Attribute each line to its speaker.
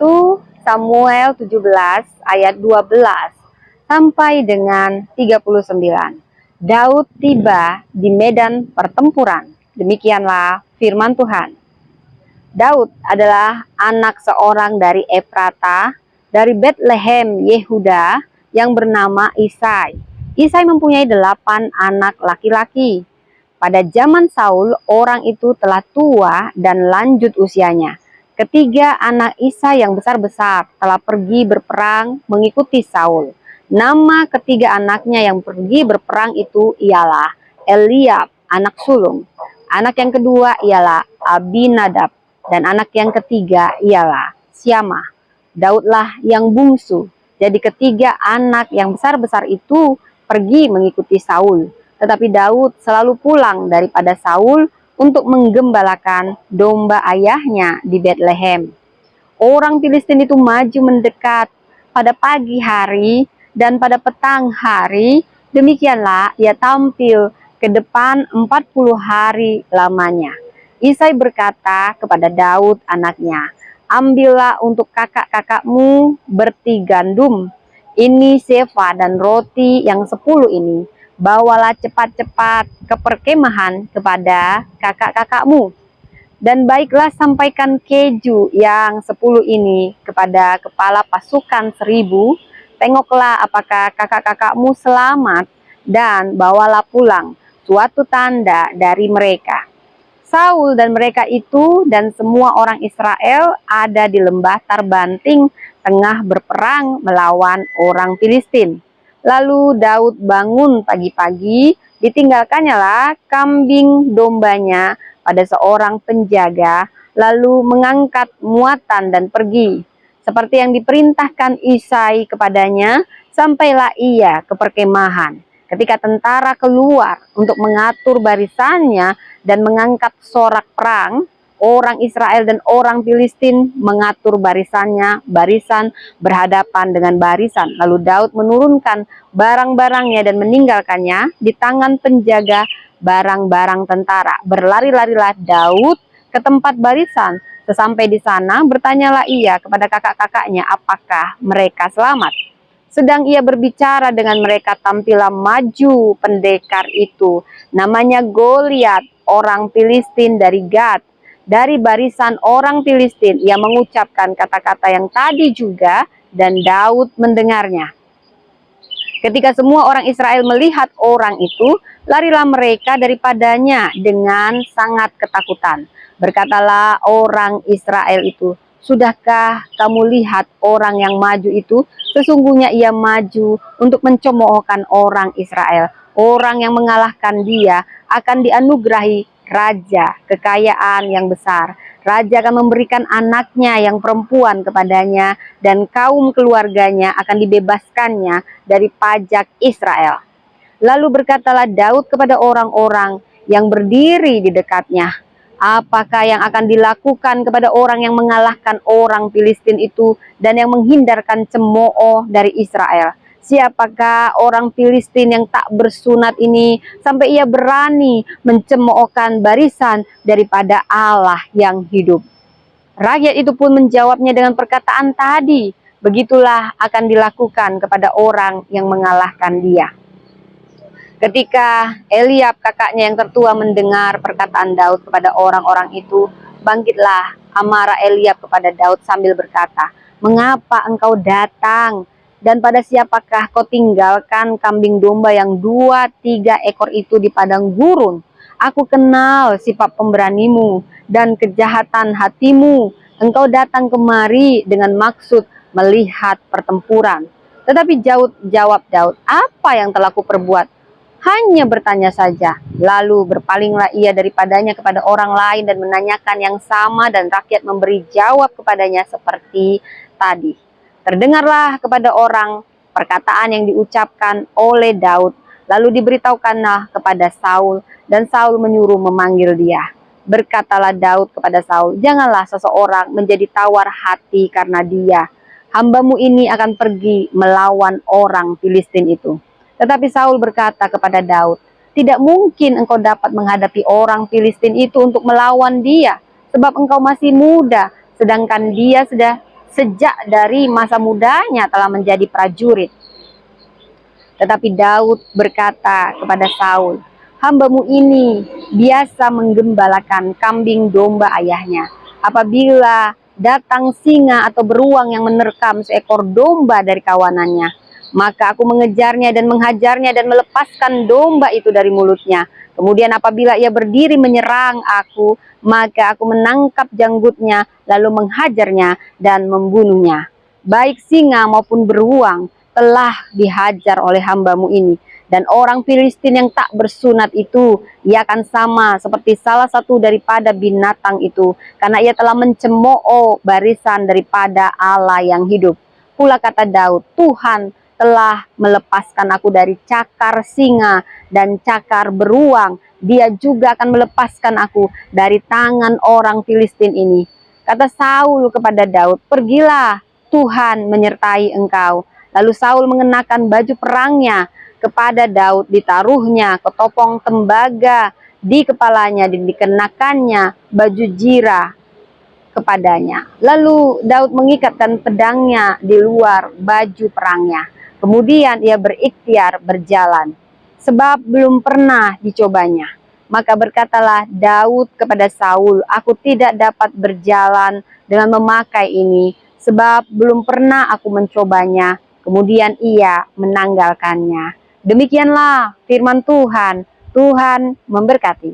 Speaker 1: 1 Samuel 17 ayat 12 sampai dengan 39. Daud tiba di medan pertempuran. Demikianlah firman Tuhan. Daud adalah anak seorang dari Efrata, dari Bethlehem Yehuda yang bernama Isai. Isai mempunyai 8 anak laki-laki. Pada zaman Saul, orang itu telah tua dan lanjut usianya. Ketiga anak Isai yang besar-besar telah pergi berperang mengikuti Saul. Nama ketiga anaknya yang pergi berperang itu ialah Eliab, anak sulung. Anak yang kedua ialah Abinadab. Dan anak yang ketiga ialah Syamah. Daudlah yang bungsu. Jadi ketiga anak yang besar-besar itu pergi mengikuti Saul. Tetapi Daud selalu pulang daripada Saul untuk menggembalakan domba ayahnya di Bethlehem. Orang Filistin itu maju mendekat pada pagi hari dan pada petang hari. Demikianlah ia tampil ke depan 40 hari lamanya. Isai berkata kepada Daud anaknya, ambillah untuk kakak-kakakmu berti gandum, ini sefa dan roti yang 10 ini. Bawalah cepat-cepat ke perkemahan kepada kakak-kakakmu. Dan baiklah sampaikan keju yang 10 ini kepada kepala pasukan 1000. Tengoklah apakah kakak-kakakmu selamat dan bawalah pulang suatu tanda dari mereka. Saul dan mereka itu dan semua orang Israel ada di lembah Tarbanting tengah berperang melawan orang Filistin. Lalu Daud bangun pagi-pagi, ditinggalkannya lah kambing dombanya pada seorang penjaga, lalu mengangkat muatan dan pergi. Seperti yang diperintahkan Isai kepadanya, sampailah ia ke perkemahan. Ketika tentara keluar untuk mengatur barisannya dan mengangkat sorak perang, orang Israel dan orang Filistin mengatur barisannya, barisan berhadapan dengan barisan. Lalu Daud menurunkan barang-barangnya dan meninggalkannya di tangan penjaga barang-barang tentara. Berlari-larilah Daud ke tempat barisan. Sesampai di sana, bertanyalah ia kepada kakak-kakaknya apakah mereka selamat. Sedang ia berbicara dengan mereka, tampillah maju pendekar itu, namanya Goliat, orang Filistin dari Gad. Dari barisan orang Filistin, ia mengucapkan kata-kata yang tadi juga, dan Daud mendengarnya. Ketika semua orang Israel melihat orang itu, larilah mereka daripadanya dengan sangat ketakutan. Berkatalah orang Israel itu, sudahkah kamu lihat orang yang maju itu? Sesungguhnya ia maju untuk mencemoohkan orang Israel. Orang yang mengalahkan dia akan dianugerahi raja, kekayaan yang besar. Raja akan memberikan anaknya yang perempuan kepadanya, dan kaum keluarganya akan dibebaskannya dari pajak Israel. Lalu berkatalah Daud kepada orang-orang yang berdiri di dekatnya, apakah yang akan dilakukan kepada orang yang mengalahkan orang Filistin itu dan yang menghindarkan cemooh dari Israel? Siapakah orang Filistin yang tak bersunat ini sampai ia berani mencemoohkan barisan daripada Allah yang hidup? Rakyat itu pun menjawabnya dengan perkataan tadi, begitulah akan dilakukan kepada orang yang mengalahkan dia. Ketika Eliab kakaknya yang tertua mendengar perkataan Daud kepada orang-orang itu, bangkitlah amarah Eliab kepada Daud sambil berkata, mengapa engkau datang? Dan pada siapakah kau tinggalkan kambing domba yang 2-3 ekor itu di padang gurun? Aku kenal sifat pemberanimu dan kejahatan hatimu. Engkau datang kemari dengan maksud melihat pertempuran. Tetapi jawab Daud, apa yang telah kuperbuat? Hanya bertanya saja. Lalu berpalinglah ia daripadanya kepada orang lain dan menanyakan yang sama, dan rakyat memberi jawab kepadanya seperti tadi. Terdengarlah kepada orang perkataan yang diucapkan oleh Daud. Lalu diberitahukanlah kepada Saul, dan Saul menyuruh memanggil dia. Berkatalah Daud kepada Saul, janganlah seseorang menjadi tawar hati karena dia. Hambamu ini akan pergi melawan orang Filistin itu. Tetapi Saul berkata kepada Daud, tidak mungkin engkau dapat menghadapi orang Filistin itu untuk melawan dia, sebab engkau masih muda, sedangkan dia sudah sejak dari masa mudanya telah menjadi prajurit. Tetapi Daud berkata kepada Saul, "Hambamu ini biasa menggembalakan kambing domba ayahnya. Apabila datang singa atau beruang yang menerkam seekor domba dari kawanannya, maka aku mengejarnya dan menghajarnya dan melepaskan domba itu dari mulutnya. Kemudian apabila ia berdiri menyerang aku, maka aku menangkap janggutnya, lalu menghajarnya dan membunuhnya. Baik singa maupun beruang telah dihajar oleh hambamu ini. Dan orang Filistin yang tak bersunat itu, ia akan sama seperti salah satu daripada binatang itu, karena ia telah mencemooh barisan daripada Allah yang hidup." Pula kata Daud, "Tuhan telah melepaskan aku dari cakar singa dan cakar beruang. Dia juga akan melepaskan aku dari tangan orang Filistin ini." Kata Saul kepada Daud, "Pergilah, Tuhan menyertai engkau." Lalu Saul mengenakan baju perangnya kepada Daud, ditaruhnya ketopong tembaga di kepalanya dan dikenakannya baju jira kepadanya. Lalu Daud mengikatkan pedangnya di luar baju perangnya. Kemudian ia berikhtiar berjalan, sebab belum pernah dicobanya. Maka berkatalah Daud kepada Saul, "Aku tidak dapat berjalan dengan memakai ini, sebab belum pernah aku mencobanya." Kemudian ia menanggalkannya. Demikianlah firman Tuhan. Tuhan memberkati.